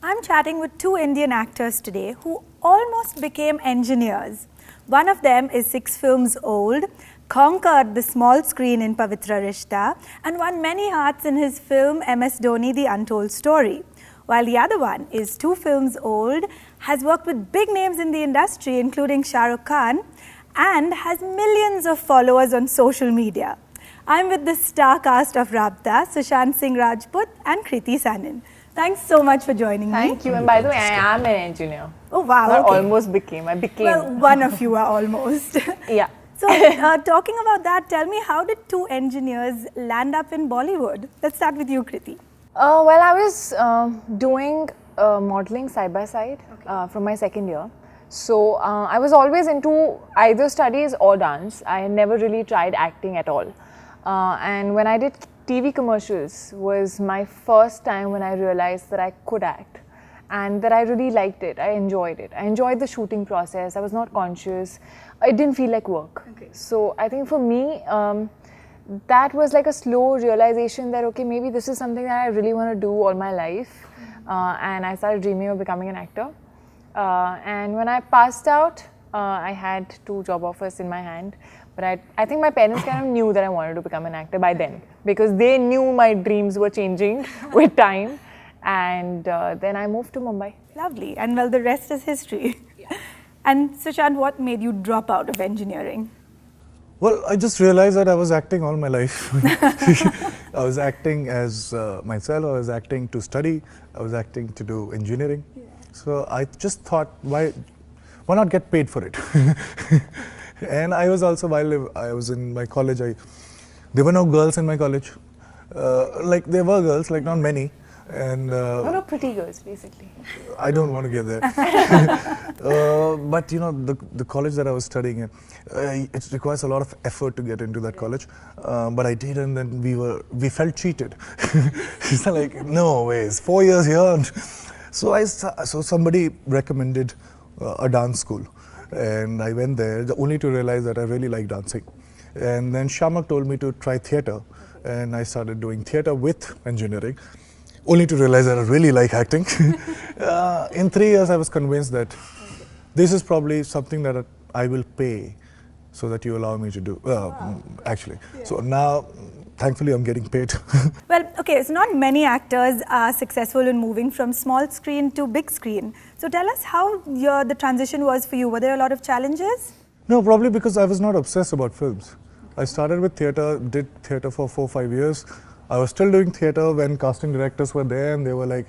I'm chatting with two Indian actors today who almost became engineers. One of them is 6 films old, conquered the small screen in Pavitra Rishta, and won many hearts in his film MS Dhoni The Untold Story. While the other one is 2 films old, has worked with big names in the industry including Shah Rukh Khan, and has millions of followers on social media. I'm with the star cast of Rabta, Sushant Singh Rajput and Kriti Sanin. Thanks so much for joining me. Thank you. And by the way, I am an engineer. Oh wow! Not okay. almost became. I became. Well, one of you are almost. Yeah. So, talking about that, tell me, how did 2 engineers land up in Bollywood? Let's start with you, Kriti. Well, I was doing modeling side by side from my second year. So I was always into either studies or dance. I never really tried acting at all. And when I did TV commercials was my first time when I realized that I could act and that I really liked it. I enjoyed it. I enjoyed the shooting process. I was not conscious. It didn't feel like work. Okay. So I think for me, that was like a slow realization that, okay, maybe this is something that I really want to do all my life. And I started dreaming of becoming an actor. And when I passed out, I had 2 job offers in my hand. But I think my parents kind of knew that I wanted to become an actor by then, because they knew my dreams were changing with time. And then I moved to Mumbai. Lovely. And well, the rest is history. Yeah. And Sushant, what made you drop out of engineering? Well, I just realized that I was acting all my life. I was acting as myself, I was acting to study, I was acting to do engineering. Yeah. So I just thought, why not get paid for it? And I was also, while I was in my college, there were no girls in my college. Like there were girls, like not many. And no pretty girls, basically. I don't want to get there. But you know, the college that I was studying in, it requires a lot of effort to get into that college. But I did, and then we felt cheated. It's like, no ways, 4 years here. And so somebody recommended a dance school. And I went there only to realize that I really like dancing. And then Shamak told me to try theatre. And I started doing theatre with engineering, only to realize that I really like acting. In 3 years, I was convinced that this is probably something that I will pay so that you allow me to do, actually. Yeah. So now, thankfully, I'm getting paid. Well, okay, so not many actors are successful in moving from small screen to big screen. So tell us how the transition was for you. Were there a lot of challenges? No, probably because I was not obsessed about films. I started with theatre, did theatre for 4-5 years. I was still doing theatre when casting directors were there, and they were like,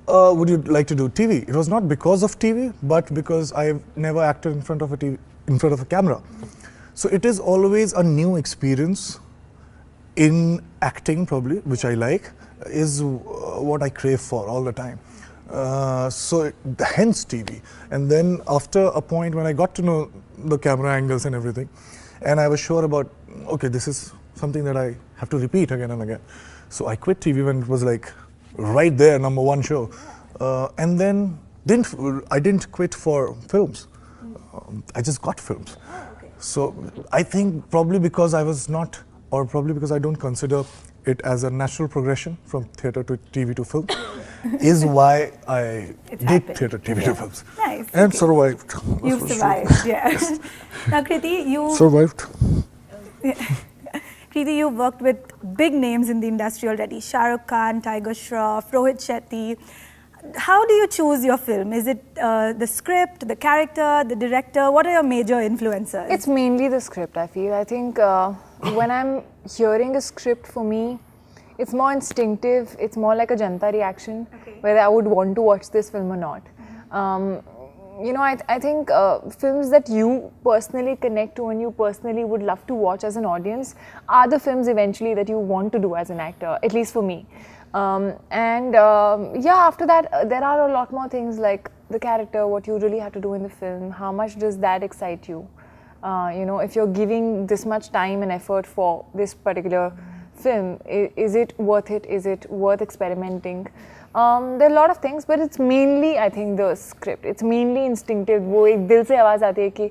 would you like to do TV? It was not because of TV, but because I've never acted in front of a camera. So it is always a new experience in acting, probably, which I like, is what I crave for all the time. So hence TV. And then after a point when I got to know the camera angles and everything, and I was sure about, okay, this is something that I have to repeat again and again. So I quit TV when it was like right there, #1 show. And then I didn't quit for films. I just got films. So I think probably because I was not, or probably because I don't consider it as a natural progression from theatre to TV to film, is why I did theatre, TV to films. Nice. And survived. You've survived, yeah. Now, Kriti, you... Survived. Kriti, you've worked with big names in the industry already. Shah Rukh Khan, Tiger Shroff, Rohit Shetty. How do you choose your film? Is it the script, the character, the director? What are your major influences? It's mainly the script, I feel. I think when I'm hearing a script, for me, it's more instinctive. It's more like a Janta reaction, whether I would want to watch this film or not. You know, I think films that you personally connect to and you personally would love to watch as an audience are the films eventually that you want to do as an actor, at least for me. Yeah, after that, there are a lot more things like the character, what you really have to do in the film, how much does that excite you? You know, if you're giving this much time and effort for this particular film, is it worth it? Is it worth experimenting? There are a lot of things, but it's mainly, I think, the script. It's mainly instinctive. वो एक दिल से आवाज आती है कि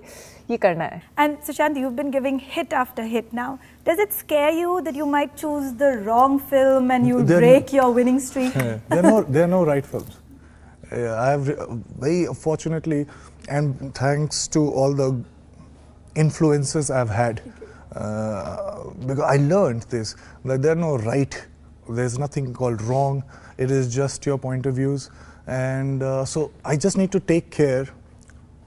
ये करना है. And Sushant, you've been giving hit after hit now. Does it scare you that you might choose the wrong film and you'll break your winning streak? There are no right films. I have very fortunately, and thanks to all the influences I've had, because I learned this, that there are no right, there's nothing called wrong, it is just your point of views, and so I just need to take care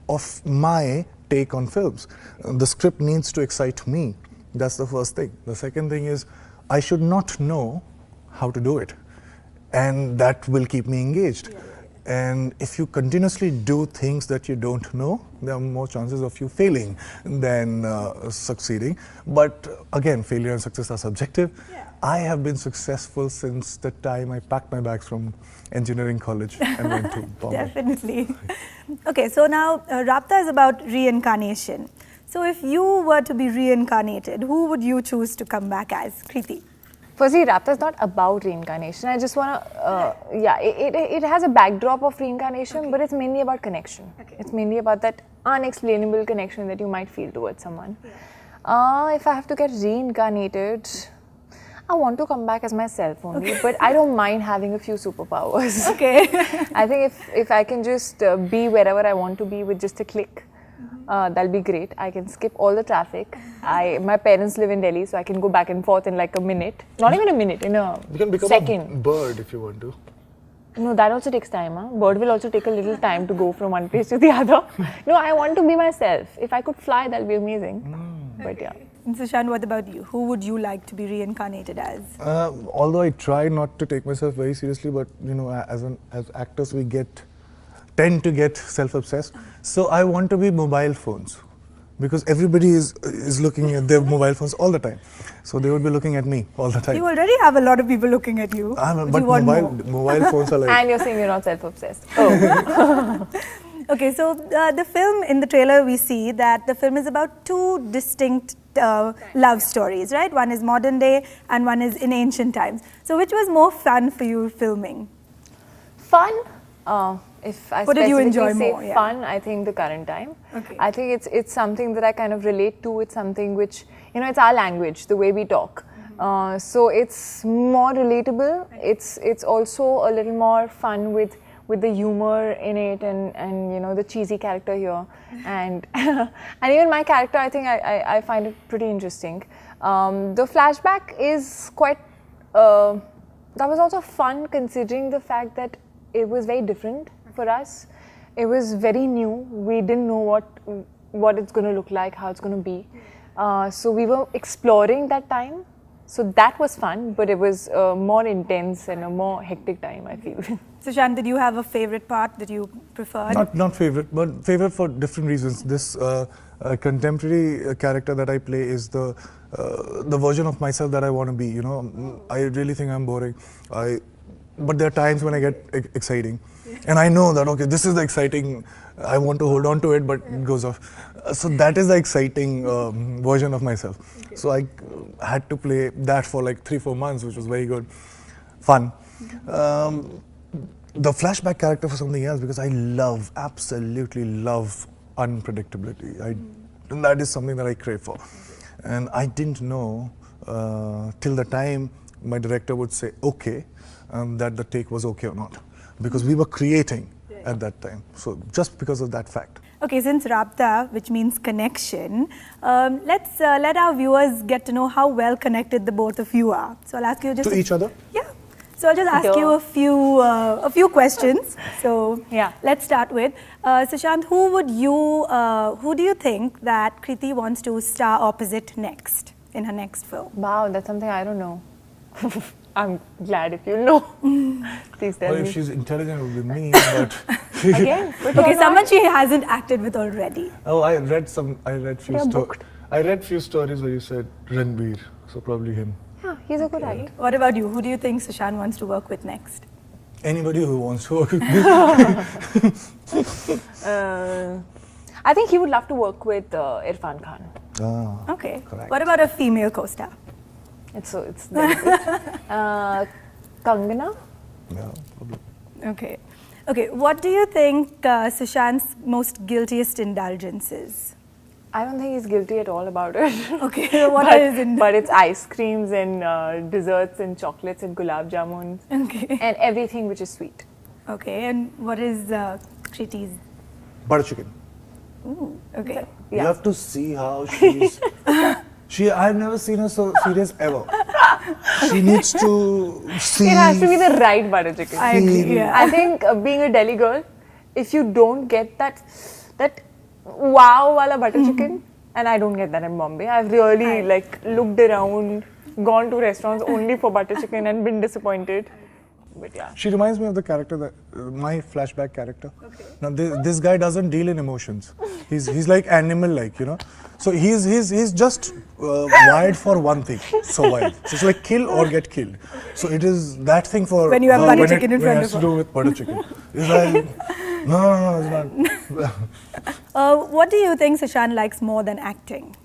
of my take on films. The script needs to excite me. That's the first thing. The second thing is I should not know how to do it, and that will keep me engaged. And if you continuously do things that you don't know, there are more chances of you failing than succeeding. But again, failure and success are subjective. I have been successful since the time I packed my bags from engineering college and went to Bombay. Definitely. Okay, so now Rabta is about reincarnation. So if you were to be reincarnated, who would you choose to come back as? Kriti. Firstly, Rapta is not about reincarnation. I just want to, it has a backdrop of reincarnation, but it's mainly about connection. It's mainly about that unexplainable connection that you might feel towards someone. If I have to get reincarnated, I want to come back as myself only, but I don't mind having a few superpowers. Okay. I think if I can just be wherever I want to be with just a click, that'll be great. I can skip all the traffic. My parents live in Delhi, so I can go back and forth in like a minute. Not even a minute, in a You can become second. a bird if you want to. No, that also takes time. Huh? Bird will also take a little time to go from one place to the other. No, I want to be myself. If I could fly, that'll be amazing. But yeah. And Sushant, what about you? Who would you like to be reincarnated as? Although I try not to take myself very seriously, but you know, as actors, we tend to get self-obsessed. So I want to be mobile phones, because everybody is looking at their mobile phones all the time. So they would be looking at me all the time. You already have a lot of people looking at you. But you want mobile phones are like. And you're saying you're not self-obsessed. Oh. Okay, so the film, in the trailer we see that the film is about two distinct love stories, right? One is modern day and one is in ancient times. So which was more fun for you filming? Fun? If I What did you specifically enjoy say more? Yeah. fun, I think the current time. Okay. I think it's something that I kind of relate to. It's something which, you know, it's our language, the way we talk. So it's more relatable. It's also a little more fun with the humor in it, and you know, the cheesy character here, and and even my character, I think I find it pretty interesting. The flashback is quite that was also fun, considering the fact that it was very different for us. It was very new. We didn't know what it's going to look like, how it's going to be. So we were exploring that time. So that was fun, but it was a more intense and a more hectic time, I feel. Sushant, did you have a favorite part that you preferred? Not favorite, but favorite for different reasons. This contemporary character that I play is the version of myself that I want to be. You know, I really think I'm boring. But there are times when I get exciting, and I know that okay, this is the exciting. I want to hold on to it, but it goes off. So that is the exciting version of myself. Okay. So I had to play that for like 3-4 months, which was very good, fun. The flashback character for something else, because I absolutely love unpredictability. And that is something that I crave for. And I didn't know till the time my director would say, okay, that the take was okay or not. Because we were creating at that time. So just because of that fact. Okay, since Rabta, which means connection, let's let our viewers get to know how well connected the both of you are. So I'll ask you just to each other? Yeah. So I'll just ask you a few questions. So yeah, let's start with Sushant. Who do you think that Kriti wants to star opposite next in her next film? Wow, that's something I don't know. I'm glad if you know. Please tell me. If she's intelligent, it would be me. But again, okay, someone she hasn't acted with already. Oh, I read few stories where you said Ranbir, so probably him. Yeah, he's a good actor. What about you? Who do you think Sushant wants to work with next? Anybody who wants to work with me. I think he would love to work with Irfan Khan. Ah, okay. correct. What about a female co-star? It's delicate. Kangana? Yeah, probably. Okay. Okay, what do you think Sushant's most guiltiest indulgence is? I don't think he's guilty at all about it. Okay, what is it? But it's ice creams and desserts and chocolates and gulab jamuns. Okay. And everything which is sweet. Okay, and what is Kriti's? Butter chicken. Okay. You have to see how she's. I've never seen her so serious ever. She needs to see. It has to be the right butter chicken. I agree. Yeah. I think being a Delhi girl, if you don't get that wow wala butter chicken, and I don't get that in Bombay. I've really looked around, gone to restaurants only for butter chicken and been disappointed. But yeah. She reminds me of the character that my flashback character. Okay. Now this guy doesn't deal in emotions. He's like animal-like, you know. So he's just wired for one thing: survive. So it's like kill or get killed. So it is that thing for when you have butter chicken in front of her. It has to do with butter chicken. It's like no, it's not. What do you think Sushant likes more than acting?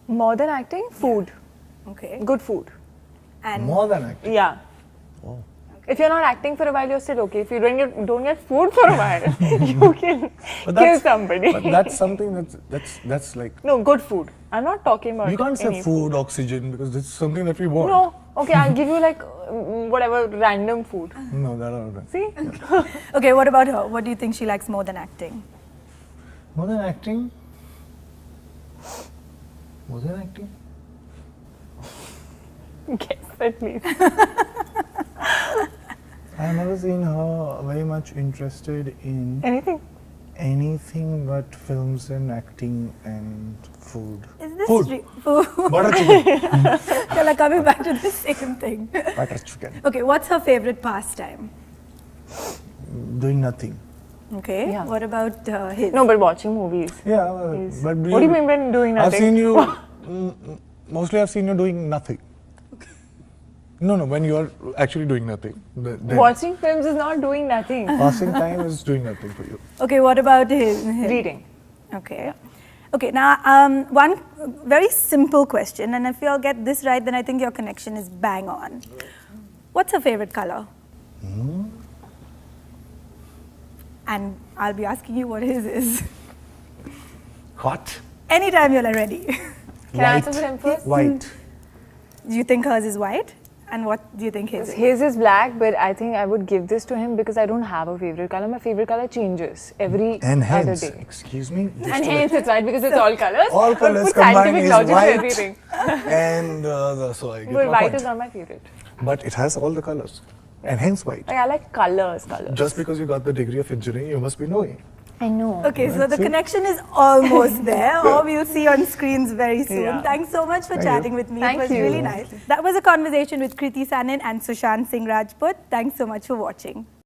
More than acting, food. Okay. Good food. And more than acting. Yeah. Oh. If you're not acting for a while, you're still okay. If you don't get food for a while, you can kill somebody. But that's something that's like. No, good food. I'm not talking about. You can't say any food, oxygen, because it's something that we want. No. Okay, I'll give you like whatever random food. No, that are right. See? Okay, what about her? What do you think she likes more than acting? More than acting? More than acting? Guess it, please. I've never seen her very much interested in anything but films and acting and food. Is this food? Food. Butter chicken. You're like coming back to the same thing. Butter chicken. Okay, what's her favorite pastime? Doing nothing. Okay. Yeah. What about his? No, but watching movies. Yeah, but What do you mean by doing nothing? I've seen you. Mostly, I've seen you doing nothing. No, when you are actually doing nothing. Watching films is not doing nothing. Passing time is doing nothing for you. Okay, what about his? Reading. Okay. Okay, now one very simple question, and if you'll get this right, then I think your connection is bang on. What's her favorite color? And I'll be asking you what his is. What? Anytime you're ready. Can I answer for him first? White. Do you think hers is white? And what do you think his is? His is black, but I think I would give this to him because I don't have a favorite color. My favorite color changes every other day. Excuse me. And hence it's white because it's all colors. All colors Put combined scientific is logic to white. everything. And so I get But my white point. is not my favorite. But it has all the colors, and hence white. Like, I like colors. Just because you got the degree of engineering, you must be knowing. I know. Okay, so the connection is almost there, or we'll see on screens very soon. Yeah. Thanks so much for chatting with me. Thank it was you. really nice. That was a conversation with Kriti Sanin and Sushant Singh Rajput. Thanks so much for watching.